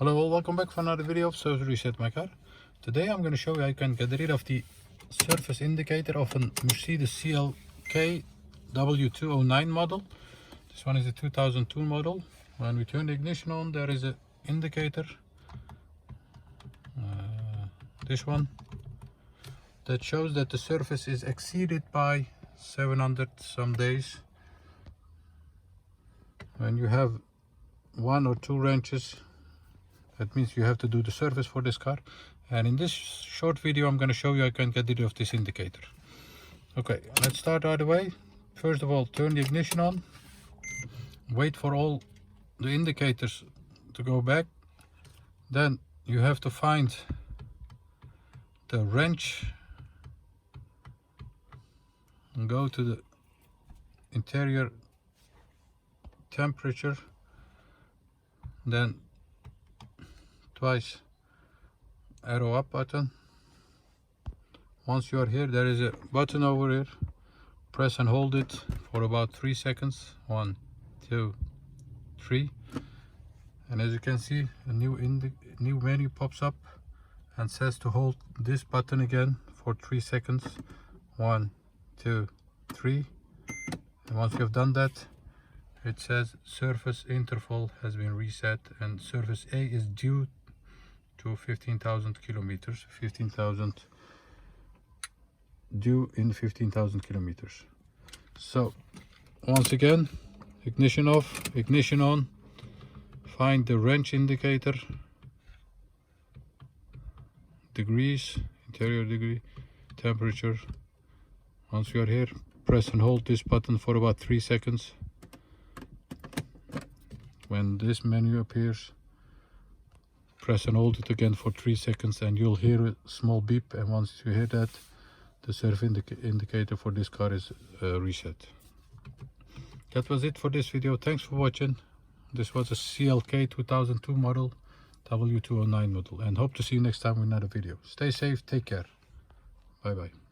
Hello all, welcome back for another video of Service Reset My Car. Today I'm going to show you how you can get rid of the surface indicator of a Mercedes CLK W209 model. This one is a 2002 model. When we turn the ignition on, there is an indicator, this one, that shows that the surface is exceeded by 700 some days. When you have 1 or 2 wrenches, that means you have to do the service for this car. And in this short video I'm going to show you how you can get rid of this indicator. Okay, let's start right away. First of all, turn the ignition on, wait for all the indicators to go back. Then you have to find the wrench and go to the interior temperature, then twice arrow up button. Once you are here, there is a button over here. Press and hold it for about 3 seconds. 1, 2, 3. And as you can see, a new menu pops up and says to hold this button again for 3 seconds. 1, 2, 3. And once you have done that, it says surface interval has been reset and surface A is due to 15,000 kilometers. 15,000 due in 15,000 kilometers. So once again, ignition off, ignition on, find the wrench indicator, degrees, interior degree, temperature. Once you are here, press and hold this button for about 3 seconds. When this menu appears, press and hold it again for 3 seconds and you'll hear a small beep, and once you hear that, the surface indicator for this car is reset. That was it for this video. Thanks for watching. This was a CLK 2002 model, W209 model, and hope to see you next time with another video. Stay safe, take care. Bye bye.